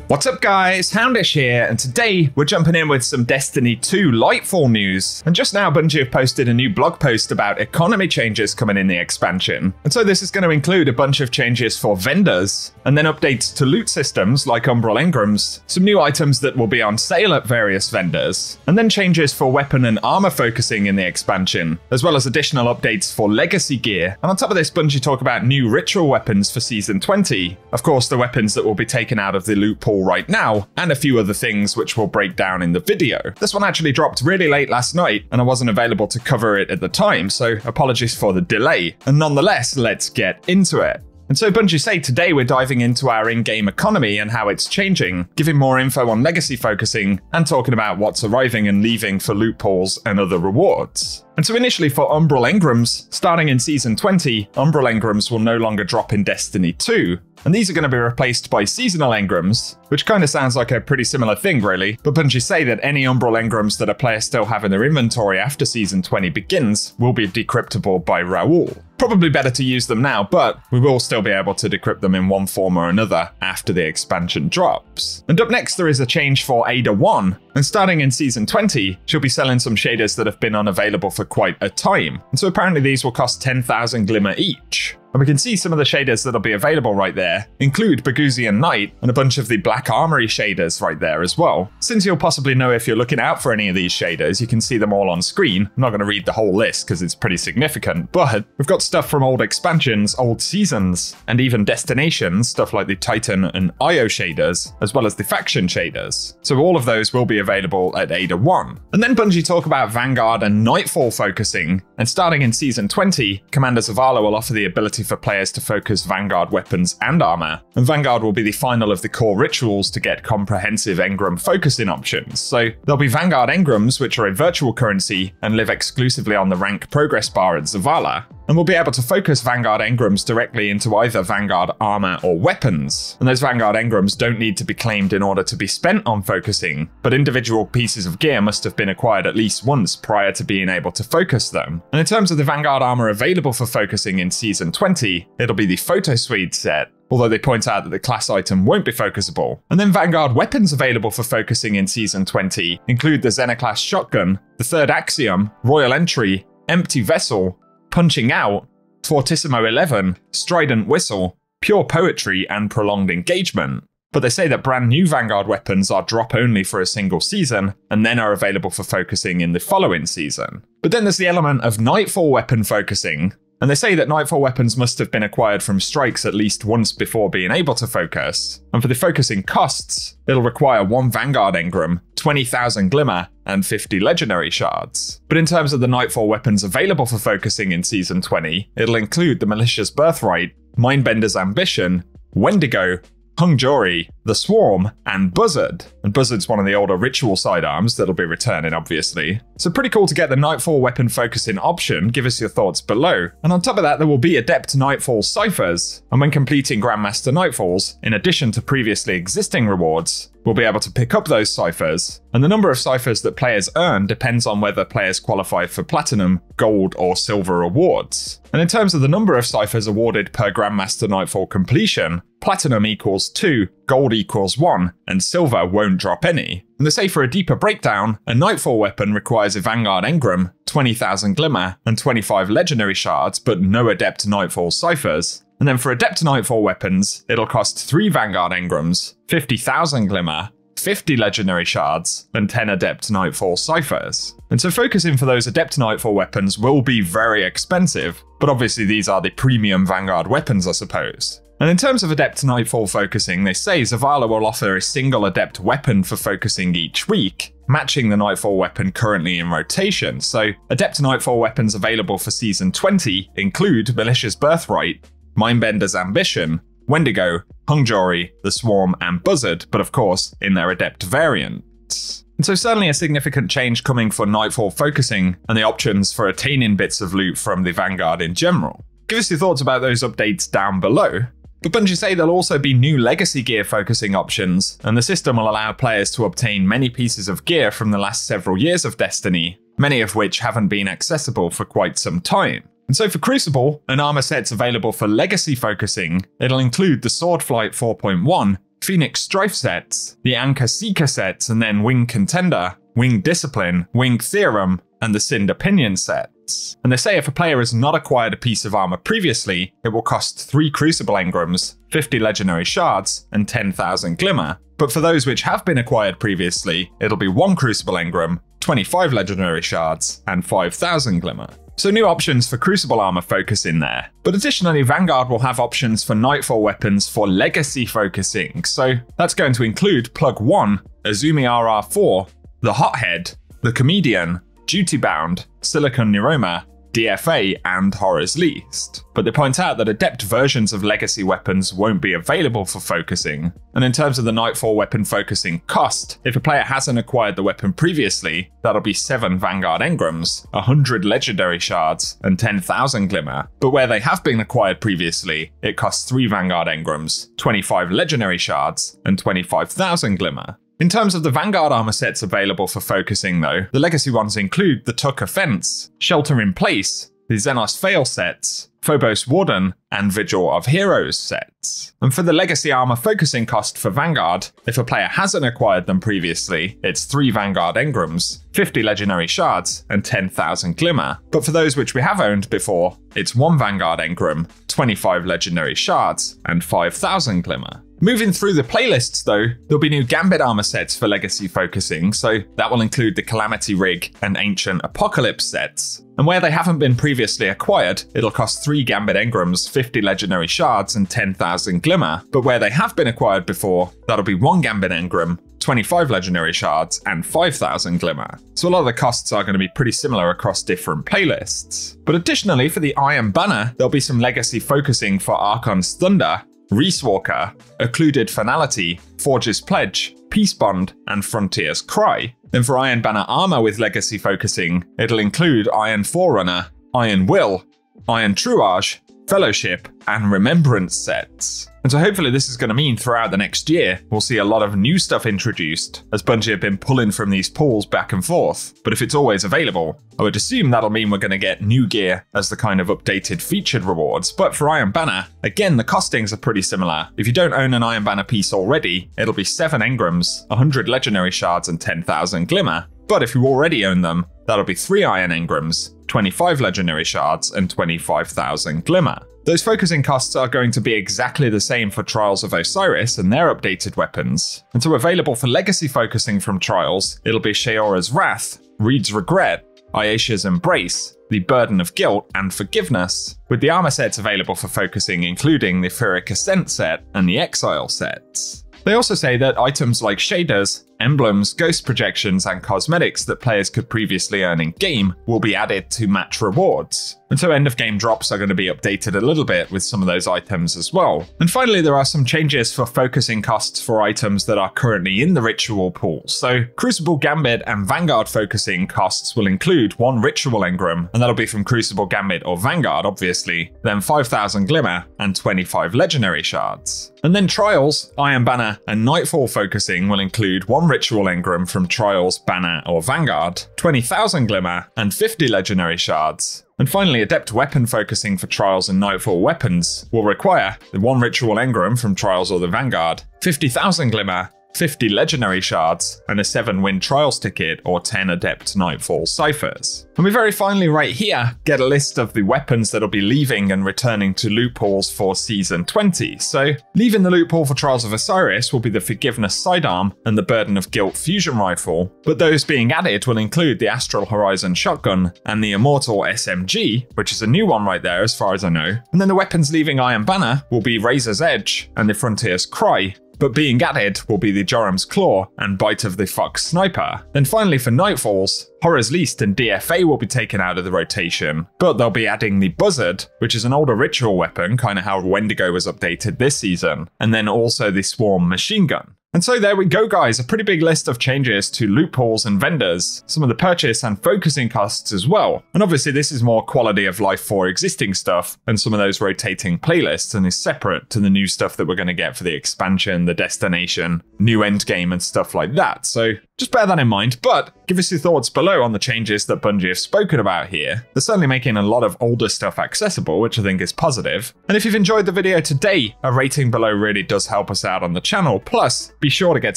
What's up guys, Houndish here, and today we're jumping in with some Destiny 2 Lightfall news. And just now Bungie have posted a new blog post about economy changes coming in the expansion. And so this is going to include a bunch of changes for vendors, and then updates to loot systems like Umbral Engrams, some new items that will be on sale at various vendors, and then changes for weapon and armor focusing in the expansion, as well as additional updates for legacy gear. And on top of this, Bungie talk about new ritual weapons for Season 20. Of course, the weapons that will be taken out of the loot pool right now, and a few other things which we'll break down in the video. This one actually dropped really late last night, and I wasn't available to cover it at the time, so apologies for the delay. And nonetheless, let's get into it. And so Bungie say today we're diving into our in-game economy and how it's changing, giving more info on legacy focusing, and talking about what's arriving and leaving for loot pools and other rewards. And so initially for Umbral Engrams, starting in Season 20, Umbral Engrams will no longer drop in Destiny 2, and these are going to be replaced by Seasonal Engrams, which kind of sounds like a pretty similar thing really, but Bungie say that any Umbral Engrams that a player still have in their inventory after Season 20 begins will be decryptable by Raoul. Probably better to use them now, but we will still be able to decrypt them in one form or another after the expansion drops. And up next there is a change for Ada 1, and starting in Season 20, she'll be selling some shaders that have been unavailable for quite a time. And so apparently these will cost 10,000 glimmer each. And we can see some of the shaders that'll be available right there include Bogusian Knight and a bunch of the Black Armory shaders right there as well. Since you'll possibly know if you're looking out for any of these shaders, you can see them all on screen. I'm not going to read the whole list because it's pretty significant, but we've got stuff from old expansions, old seasons, and even destinations, stuff like the Titan and Io shaders, as well as the faction shaders. So all of those will be available at Ada 1. And then Bungie talk about Vanguard and Nightfall focusing, and starting in Season 20, Commander Zavala will offer the ability for players to focus Vanguard weapons and armor, and Vanguard will be the final of the core rituals to get comprehensive Engram focusing options. So there'll be Vanguard Engrams, which are a virtual currency and live exclusively on the rank progress bar at Zavala, and we'll be able to focus Vanguard Engrams directly into either Vanguard armor or weapons. And those Vanguard Engrams don't need to be claimed in order to be spent on focusing, but individual pieces of gear must have been acquired at least once prior to being able to focus them. And in terms of the Vanguard armor available for focusing in Season 20, it'll be the Photo Swede set, although they point out that the class item won't be focusable. And then Vanguard weapons available for focusing in Season 20 include the Xena-class shotgun, the Third Axiom, Royal Entry, Empty Vessel, Punching Out, Fortissimo 11, Strident Whistle, Pure Poetry, and Prolonged Engagement. But they say that brand new Vanguard weapons are drop only for a single season, and then are available for focusing in the following season. But then there's the element of Nightfall weapon focusing, and they say that Nightfall weapons must have been acquired from strikes at least once before being able to focus. And for the focusing costs, it'll require 1 Vanguard Engram, 20,000 Glimmer, and 50 Legendary Shards. But in terms of the Nightfall weapons available for focusing in Season 20, it'll include the Malicious Birthright, Mindbender's Ambition, Wendigo, Hung Jury, the Swarm, and Buzzard. And Buzzard's one of the older ritual sidearms that'll be returning, obviously. So pretty cool to get the Nightfall weapon focusing option. Give us your thoughts below. And on top of that, there will be Adept Nightfall ciphers. And when completing Grandmaster Nightfalls, in addition to previously existing rewards, we'll be able to pick up those ciphers. And the number of ciphers that players earn depends on whether players qualify for Platinum, Gold, or Silver rewards. And in terms of the number of ciphers awarded per Grandmaster Nightfall completion, Platinum equals 2, Gold equals 1, and Silver won't drop any. And they say for a deeper breakdown, a Nightfall weapon requires a Vanguard Engram, 20,000 Glimmer, and 25 Legendary Shards, but no Adept Nightfall ciphers. And then for Adept Nightfall weapons, it'll cost 3 Vanguard Engrams, 50,000 Glimmer, 50 Legendary Shards, and 10 Adept Nightfall ciphers. And so focusing for those Adept Nightfall weapons will be very expensive, but obviously these are the premium Vanguard weapons, I suppose. And in terms of Adept Nightfall focusing, they say Zavala will offer a single Adept weapon for focusing each week, matching the Nightfall weapon currently in rotation. So Adept Nightfall weapons available for Season 20 include Malicious Birthright, Mindbender's Ambition, Wendigo, Hung Jury, the Swarm, and Buzzard, but of course in their Adept variants. And so certainly a significant change coming for Nightfall focusing and the options for attaining bits of loot from the Vanguard in general. Give us your thoughts about those updates down below. But Bungie say there'll also be new legacy gear focusing options, and the system will allow players to obtain many pieces of gear from the last several years of Destiny, many of which haven't been accessible for quite some time. And so for Crucible, an armor set's available for legacy focusing. It'll include the Swordflight 4.1, Phoenix Strife sets, the Anchor Seeker sets, and then Wing Contender, Wing Discipline, Wing Theorem, and the Cinder Pinion sets. And they say if a player has not acquired a piece of armor previously, it will cost 3 Crucible Engrams, 50 Legendary Shards, and 10,000 Glimmer. But for those which have been acquired previously, it'll be 1 Crucible Engram, 25 Legendary Shards, and 5,000 Glimmer. So new options for Crucible armor focus in there. But additionally, Vanguard will have options for Nightfall weapons for legacy focusing. So that's going to include Plug 1, Azumi RR4, the Hothead, the Comedian, Duty Bound, Silicon Neuroma, DFA, and Horror's Least. But they point out that adept versions of legacy weapons won't be available for focusing. And in terms of the Nightfall weapon focusing cost, if a player hasn't acquired the weapon previously, that'll be 7 Vanguard Engrams, 100 Legendary Shards, and 10,000 Glimmer. But where they have been acquired previously, it costs 3 Vanguard Engrams, 25 Legendary Shards, and 25,000 Glimmer. In terms of the Vanguard armor sets available for focusing though, the legacy ones include the Tucker Fence, Shelter in Place, the Xenos Fail sets, Phobos Warden, and Vigil of Heroes sets. And for the legacy armor focusing cost for Vanguard, if a player hasn't acquired them previously, it's 3 Vanguard Engrams, 50 Legendary Shards, and 10,000 Glimmer. But for those which we have owned before, it's 1 Vanguard Engram, 25 Legendary Shards, and 5,000 Glimmer. Moving through the playlists though, there'll be new Gambit armor sets for legacy focusing, so that will include the Calamity Rig and Ancient Apocalypse sets. And where they haven't been previously acquired, it'll cost 3 Gambit Engrams, 50 Legendary Shards, and 10,000 Glimmer. But where they have been acquired before, that'll be 1 Gambit Engram, 25 Legendary Shards, and 5,000 Glimmer. So a lot of the costs are going to be pretty similar across different playlists. But additionally, for the Iron Banner, there'll be some legacy focusing for Archon's Thunder, Reese Walker, Occluded Finality, Forge's Pledge, Peace Bond, and Frontier's Cry. Then for Iron Banner armor with legacy focusing, it'll include Iron Forerunner, Iron Will, Iron Truage, Fellowship, and Remembrance sets. And so hopefully this is going to mean throughout the next year, we'll see a lot of new stuff introduced, as Bungie have been pulling from these pools back and forth. But if it's always available, I would assume that'll mean we're going to get new gear as the kind of updated featured rewards. But for Iron Banner, again, the costings are pretty similar. If you don't own an Iron Banner piece already, it'll be 7 Engrams, 100 Legendary Shards, and 10,000 Glimmer. But if you already own them, that'll be 3 Iron Engrams, 25 Legendary Shards, and 25,000 Glimmer. Those focusing costs are going to be exactly the same for Trials of Osiris and their updated weapons. And so available for legacy focusing from Trials, it'll be Sheora's Wrath, Reed's Regret, Ayesha's Embrace, the Burden of Guilt, and Forgiveness, with the armor sets available for focusing including the Pyrrhic Ascent set and the Exile sets. They also say that items like shaders, emblems, ghost projections, and cosmetics that players could previously earn in-game will be added to match rewards. And so end-of-game drops are going to be updated a little bit with some of those items as well. And finally, there are some changes for focusing costs for items that are currently in the ritual pool. So Crucible Gambit and Vanguard focusing costs will include 1 Ritual Engram, and that'll be from Crucible Gambit or Vanguard, obviously, then 5,000 Glimmer and 25 Legendary Shards. And then Trials, Iron Banner, and Nightfall focusing will include 1 Ritual Engram from Trials, Banner, or Vanguard, 20,000 Glimmer, and 50 Legendary Shards. And finally, Adept Weapon focusing for Trials and Nightfall weapons will require the 1 Ritual Engram from Trials or the Vanguard, 50,000 Glimmer, 50 Legendary Shards, and a 7-win Trials ticket or 10 Adept Nightfall ciphers. And we very finally right here get a list of the weapons that'll be leaving and returning to loot pools for Season 20. So leaving the loot pool for Trials of Osiris will be the Forgiveness Sidearm and the Burden of Guilt Fusion Rifle, but those being added will include the Astral Horizon Shotgun and the Immortal SMG, which is a new one right there as far as I know. And then the weapons leaving Iron Banner will be Razor's Edge and the Frontier's Cry, but being added will be the Joram's Claw and Bite of the Fox Sniper. Then finally for Nightfalls, Horror's Least and DFA will be taken out of the rotation, but they'll be adding the Buzzard, which is an older ritual weapon, kind of how Wendigo was updated this season, and then also the Swarm Machine Gun. And so there we go guys, a pretty big list of changes to loot pools and vendors, some of the purchase and focusing costs as well. And obviously this is more quality of life for existing stuff and some of those rotating playlists and is separate to the new stuff that we're going to get for the expansion, the destination, new endgame and stuff like that. So just bear that in mind, but give us your thoughts below on the changes that Bungie have spoken about here. They're certainly making a lot of older stuff accessible, which I think is positive. And if you've enjoyed the video today, a rating below really does help us out on the channel. Plus, be sure to get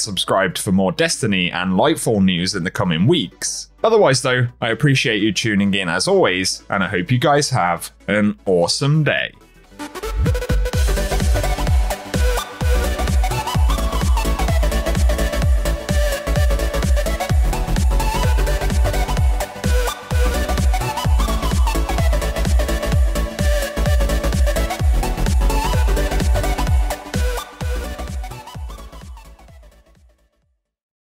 subscribed for more Destiny and Lightfall news in the coming weeks. Otherwise though, I appreciate you tuning in as always, and I hope you guys have an awesome day.